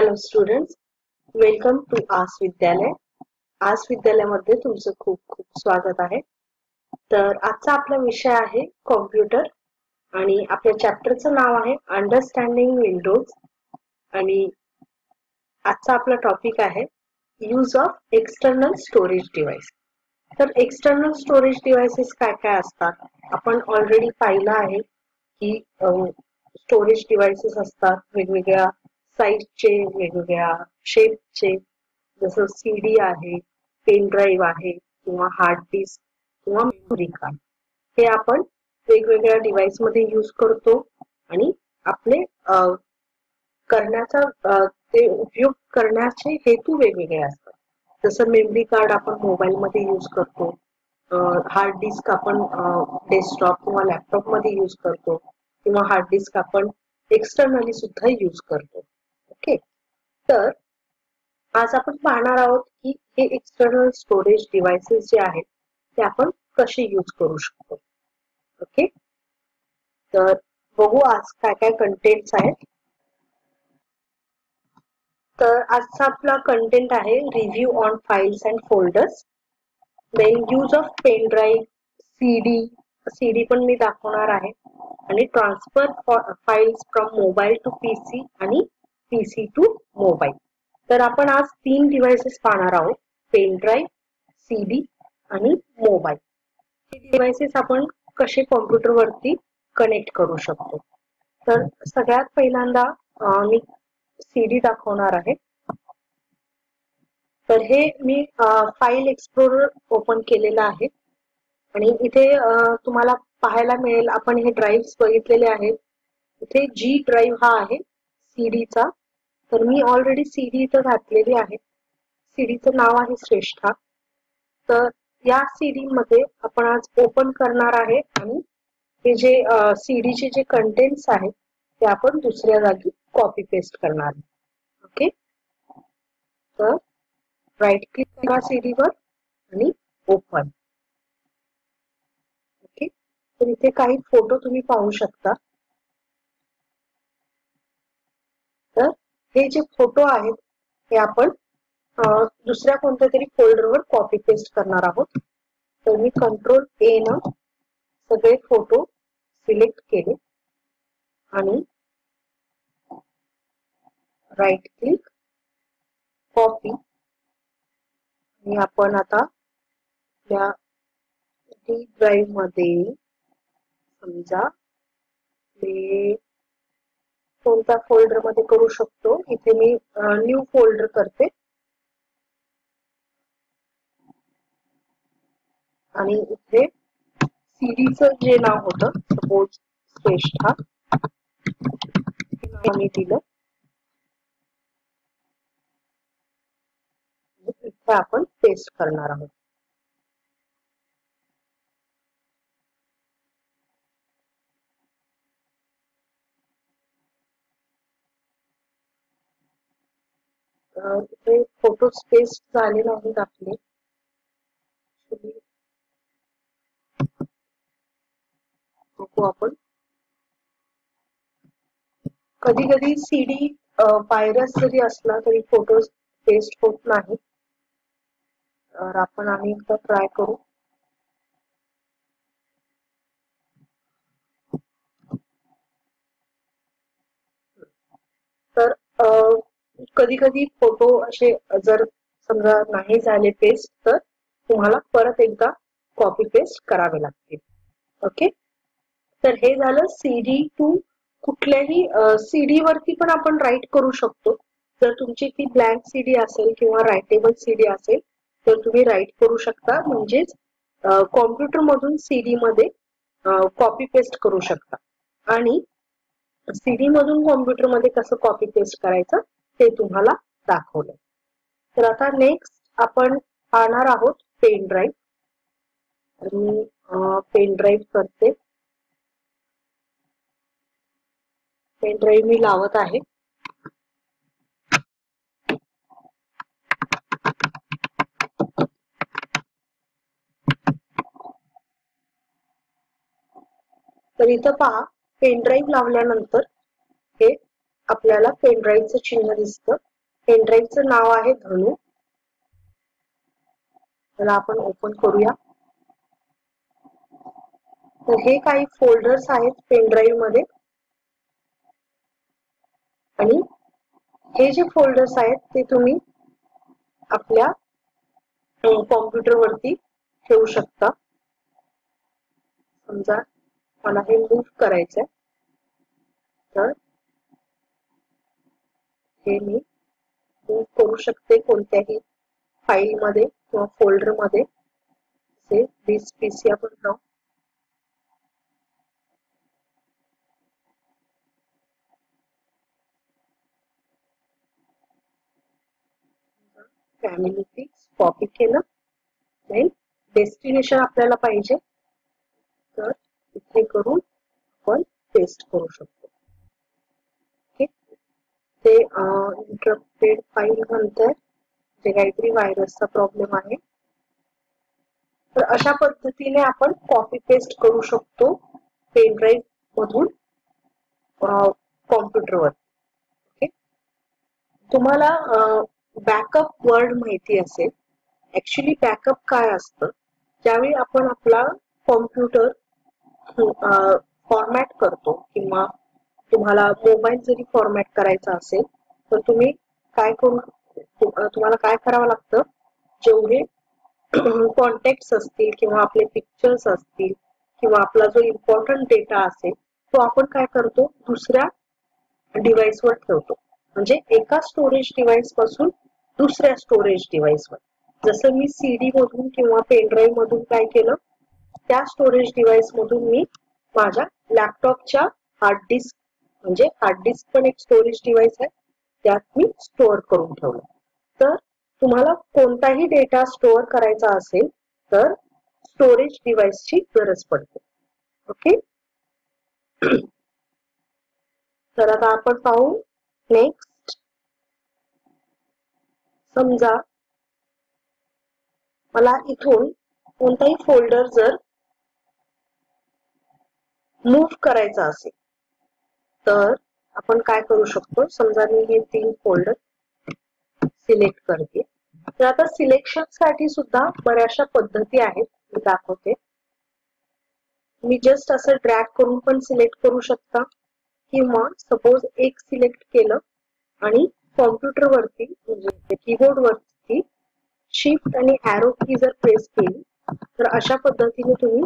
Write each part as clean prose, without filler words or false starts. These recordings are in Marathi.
हॅलो स्टुडंट्स, वेलकम टू आस विद्यालय. आस विद्यालयामध्ये तुमचं खूप खूप स्वागत आहे. तर आजचा आपला विषय आहे कॉम्प्युटर आणि आपल्या चॅप्टरचं नाव आहे अंडरस्टँडिंग विंडोज आणि आजचा आपला टॉपिक आहे use of external storage device. तर एक्सटर्नल स्टोरेज डिव्हाइसेस काय काय असतात आपण ऑलरेडी पाहिलं आहे की स्टोरेज डिव्हाइसेस असतात वेगवेगळ्या साईजचे, वेगवेगळ्या शेपचे, जसं सीडी आहे, पेन ड्राईव्ह आहे किंवा हार्ड डिस्क किंवा मेमरी कार्ड. हे आपण वेगवेगळ्या डिव्हाइस मध्ये यूज करतो आणि आपले करण्याचा ते उपयोग करण्याचे हेतू वेगवेगळे असतात. जसं मेमरी कार्ड आपण मोबाईल मध्ये यूज करतो, हार्ड डिस्क आपण डेस्कटॉप किंवा लॅपटॉप मध्ये यूज करतो किंवा हार्ड डिस्क आपण एक्सटर्नली सुद्धा यूज करतो. ओके, तर आज आपण पाहणार आहोत की हे एक्सटर्नल स्टोरेज डिव्हाइसेस जे आहेत ते आपण कसे यूज करू शकतो. ओके, तर बघू आज काय काय कंटेंट्स आहेत. तर आजचा आपला कंटेंट आहे review on files and folders, then use of pen drive, CD पण मी दाखवणार आहे आणि transfer files from mobile to PC आणि पीसी टू मोबाईल. तर आपण आज 3 डिव्हाइसेस पाहणार आहोत, पेन ड्राईव्ह, सीडी आणि मोबाईल. हे डिव्हाइसेस आपण कसे कॉम्प्युटर वरती कनेक्ट करू शकतो. तर सगळ्यात पहिल्यांदा मी सीडी दाखवणार आहे. तर हे मी फाईल एक्सप्लोरर ओपन केलेलं आहे आणि इथे तुम्हाला पाहायला मिळेल आपण हे ड्राईव्ह बघितलेले आहेत. इथे जी ड्राईव्ह हा आहे सीडीचा, तर मी ऑलरेडी सीडी इथं घातलेली आहे. सीडीचं नाव आहे श्रेष्ठा. तर या सीडी मध्ये आपण आज ओपन करणार आहे आणि हे जे सीडीचे जे कंटेंट्स आहेत ते आपण दुसऱ्या जागी कॉपी पेस्ट करणार आहे. ओके, तर राईट क्लिक करा सीडीवर आणि ओपन. ओके, तर इथे काही फोटो तुम्ही पाहू शकता. तर हे जे फोटो आहेत हे आपण दुसऱ्या कोणत्या तरी फोल्डरवर कॉपी पेस्ट करणार आहोत. तर मी कंट्रोल ए न सगळे फोटो सिलेक्ट केले आणि राईट क्लिक, कॉपी, आणि आपण आता या डी ड्राईव्ह मध्ये समजा ते कोणत्या फोल्डर मध्ये करू शकतो. इथे मी न्यू फोल्डर करते आणि इथे सीडीचं जे नाव होतं सपोज श्रेष्ठा हे नाव मी दिलं. इथे आपण पेस्ट करणार आहोत. इथे फोटो पेस्ट झाले नाहीत आपले. बघू आपण. कधी कधी सीडी व्हायरस जरी असला तरी फोटो पेस्ट होत नाही. तर आपण आम्ही एकदा ट्राय करू. तर कधी कधी फोटो असे जर समजा नाही झाले पेस्ट तर तुम्हाला परत एकदा कॉपी पेस्ट करावे लागतील. ओके, तर हे झालं सीडी टू. कुठल्याही सीडी वरती पण आपण राईट करू शकतो. जर तुमची ती ब्लँक सीडी असेल किंवा रायटेबल सीडी असेल तर तुम्ही राईट करू शकता, म्हणजेच कॉम्प्युटर मधून सीडी मध्ये कॉपी पेस्ट करू शकता. आणि सीडी मधून कॉम्प्युटर मध्ये कसं कॉपी पेस्ट करायचं ते तुम्हाला दाखवलं. तर आता नेक्स्ट आपण पाहणार आहोत पेन ड्राईव्ह. तर मी पेन ड्राईव्ह करते. पेन ड्राईव्ह मी लावत आहे. तर इथं पहा, पेन ड्राईव्ह लावल्यानंतर हे आपल्याला पेन ड्राईव्हचं चिन्ह दिसतं पेनड्राईव्हचं नाव आहे धनु. त्याला आपण ओपन करूया. तर हे काही फोल्डर्स आहेत पेनड्राईव्ह मध्ये आणि हे जे फोल्डर्स आहेत ते तुम्ही आपल्या कॉम्प्युटर वरती ठेवू शकता. समजा मला हे मूव्ह करायचंय तर हे मी मूव्ह करू शकते कोणत्याही फाईल मध्ये किंवा फोल्डर मध्ये. दिस पीसी आपण जाऊ. फॅमिली पिक्स कॉपी केलं. देन डेस्टिनेशन आपल्याला पाहिजे तर इथे करून आपण पेस्ट करू शकतो. ओके. ते इंटरप्टेड फाईल नंतर जे काहीतरी व्हायरसचा प्रॉब्लेम आहे. तर अशा पद्धतीने आपण कॉपी पेस्ट करू शकतो पेन ड्राईव्ह मधून कॉम्प्युटरवर. ओके. तुम्हाला बॅकअप वर्ड माहिती असेल. ऍक्च्युली बॅकअप काय असतं, ज्यावेळी आपण आपला कॉम्प्युटर फॉर्मॅट करतो किंवा तुम्हाला मोबाईल जरी फॉर्मॅट करायचा असेल तर तुम्ही काय करू, तुम्हाला काय करावं लागतं, जेवढे कॉन्टॅक्ट्स असतील किंवा आपले पिक्चर्स असतील किंवा आपला जो इम्पॉर्टंट डेटा असेल तो आपण काय करतो दुसऱ्या डिव्हाइसवर ठेवतो. म्हणजे एका स्टोरेज डिव्हाइस पासून दुसऱ्या स्टोरेज डिव्हाइसवर. जसं मी सीडी मधून किंवा पेनड्राईव्ह मधून काय केलं, त्या स्टोरेज डिव्हाइस मधून मी माझ्या लॅपटॉपच्या हार्ड डिस्क, म्हणजे हार्ड डिस्क पण एक स्टोरेज डिव्हाइस आहे, त्यात मी स्टोअर करून ठेवलं. तर तुम्हाला कोणताही डेटा स्टोअर करायचा असेल तर स्टोरेज डिव्हाइसची गरज पडते. ओके. तर आता आपण पाहू नेक्स्ट. समजा मला इथून कोणताही फोल्डर जर मूव्ह करायचा असेल तर आपण काय करू शकतो. समजा मी हे 3 फोल्डर सिलेक्ट करते. तर आता सिलेक्शन साठी सुद्धा बऱ्याचशा पद्धती आहेत, मी दाखवते. मी जस्ट असं ड्रॅग करून पण सिलेक्ट करू शकता किंवा सपोज एक सिलेक्ट केलं आणि कॉम्प्युटर वरती म्हणजे कीबोर्ड वरती शिफ्ट आणि ॲरो की जर प्रेस केली तर अशा पद्धतीने तुम्ही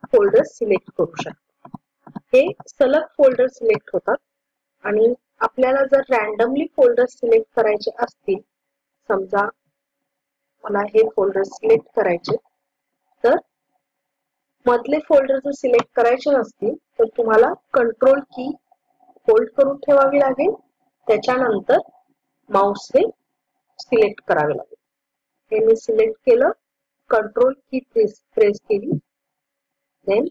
फोल्डर सिलेक्ट करू शकता. हे सलग फोल्डर सिलेक्ट होतात आणि आपल्याला जर रॅन्डमली फोल्डर सिलेक्ट करायचे असतील, समजा मला हे फोल्डर सिलेक्ट करायचे तर मधले फोल्डर जर सिलेक्ट करायचे नसतील तर तुम्हाला कंट्रोल की होल्ड करून ठेवावी लागेल. त्याच्यानंतर माऊसने सिलेक्ट करावे लागेल. हे मी सिलेक्ट केलं, कंट्रोल की प्रेस केली, देन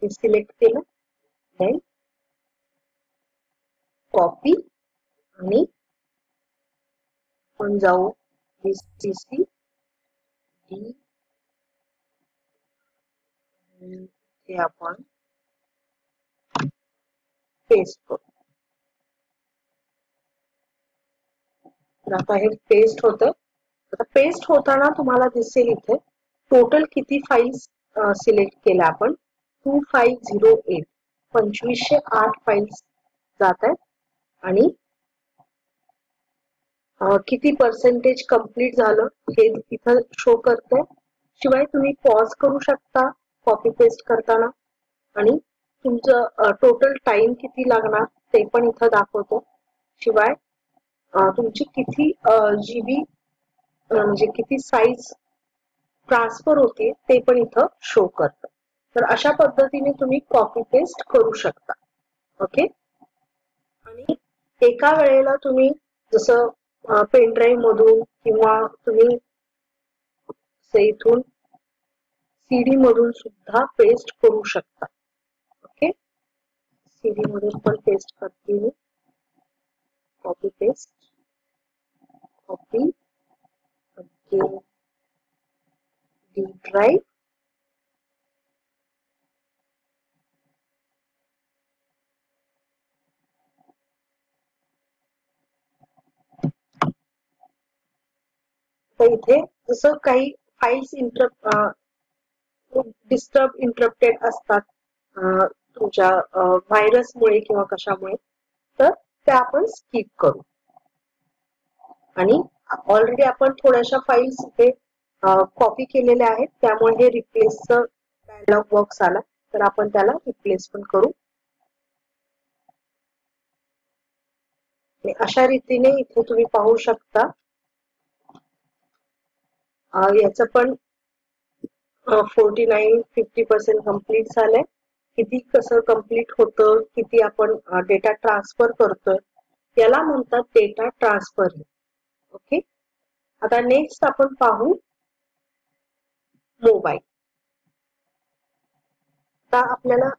सिलेक्ट केलं, देन कॉपी आणि आपण जाऊ CC D हे आपण पेस्ट करू. आता हे पेस्ट होतं. आता पेस्ट होताना तुम्हाला दिसेल इथे टोटल किती फाईल्स सिलेक्ट केल्या आपण. 2508 2508 फाईल्स जात आहेत आणि किती पर्सेंटेज कंप्लीट झालं हे इथं शो करतंय. शिवाय तुम्ही पॉज करू शकता कॉपी पेस्ट करताना आणि तुमचं टोटल टाइम किती लागणार ते पण इथं दाखवतो. शिवाय तुमची किती GB म्हणजे किती साईज ट्रान्सफर होते ते पण इथं शो करतं. तर अशा पद्धतीने तुम्ही कॉपी पेस्ट करू शकता. ओके. आणि एका वेळेला तुम्ही जसं पेन ड्राईव्ह मधून किंवा तुम्ही इथून सीडी मधून सुद्धा पेस्ट करू शकता. ओके. सीडी मधून पण पेस्ट करते मी. Copy paste, copy, D drive, तर इथे जसं काही फाईल्स इंटरप्टेड असतात तुमच्या व्हायरसमुळे किंवा कशामुळे, तर त्या आपण स्किप करू. आणि ऑलरेडी आपण थोड्याशा फाईल्स इथे कॉपी केलेल्या आहेत, त्यामुळे हे रिप्लेसचं डायलॉग बॉक्स आला, तर आपण त्याला रिप्लेस पण करू. अशा रीतीने इथे तुम्ही पाहू शकता याचं पण 49-50% कम्प्लीट झालंय. किती कसं कम्प्लीट होतं, किती आपण डेटा ट्रान्सफर करतोय, याला म्हणतात डेटा ट्रान्सफर. ओके. आता नेक्स्ट आपण पाहू मोबाईल. आता आपल्याला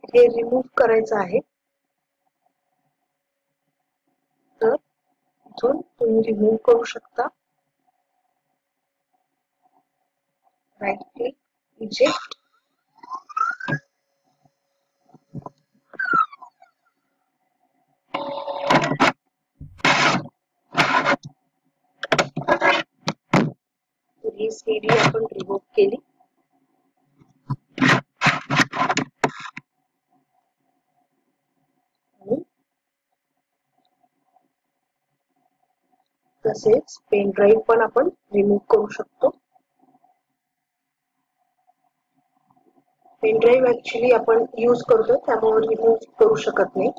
हे रिमूव्ह करायचं आहे, तर इथून तुम्ही रिमूव्ह करू शकता. Right click, eject. ही सीडी आपण रिमूव्ह केली. तसेच पेन ड्राईव्ह पण आपण रिमूव्ह करू शकतो. पेन ड्राईव्ह ऍक्च्युली आपण यूज करतो, त्यामुळे रिमूव्ह करू शकत नाही.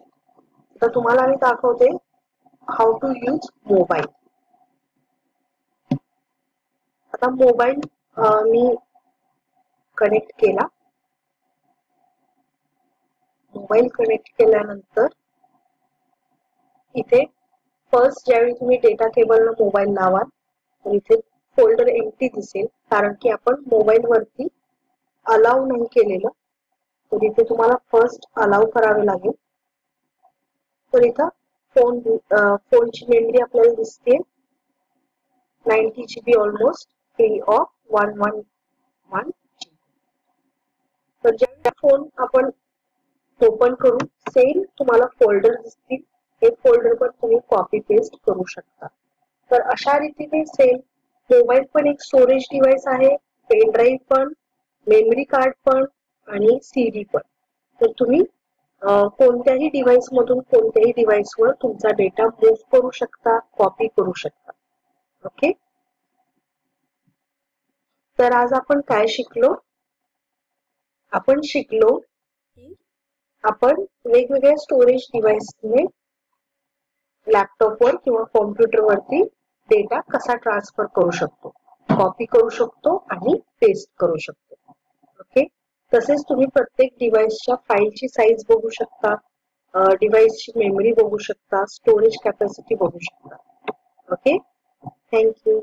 तर तुम्हाला मी दाखवते हाऊ टू यूज मोबाईल. आता मोबाईल मी कनेक्ट केला. मोबाईल कनेक्ट केल्यानंतर इथे फर्स्ट ज्यावेळी तुम्ही डेटा केबलला मोबाईल लावाल, तर इथे फोल्डर एम्प्टी दिसेल, कारण की आपण मोबाईल वरती अलाउ नाही केलेलं. तर इथे तुम्हाला फर्स्ट अलाउ करावे लागेल. तर इथं फोनची मेमरी आपल्याला दिसते 90 GB almost, free of 111 GB. तर जेव्हा फोन आपण ओपन करू, सेम तुम्हाला फोल्डर दिसतील. हे फोल्डर पण तुम्ही कॉपी पेस्ट करू शकता. तर अशा रीतीने सेम मोबाईल पण एक स्टोरेज डिव्हाइस आहे, पेन ड्राईव्ह पण, मेमरी कार्ड पण आणि सीडी पण. तर तुम्ही कोणत्याही डिव्हाइस मधून कोणत्याही डिव्हाइसवर तुमचा डेटा मूव्ह करू शकता, कॉपी करू शकता. ओके. तर आज आपण काय शिकलो? आपण शिकलो की आपण वेगवेगळ्या स्टोरेज डिव्हाइसने लॅपटॉपवर किंवा कॉम्प्युटरवरती डेटा कसा ट्रान्सफर करू शकतो, कॉपी करू शकतो आणि पेस्ट करू शकतो. ओके. तसेच तुम्ही प्रत्येक डिव्हाइसच्या फाईलची साईज बघू शकता, डिव्हाइसची मेमरी बघू शकता, स्टोरेज कॅपॅसिटी बघू शकता. ओके. थँक्यू.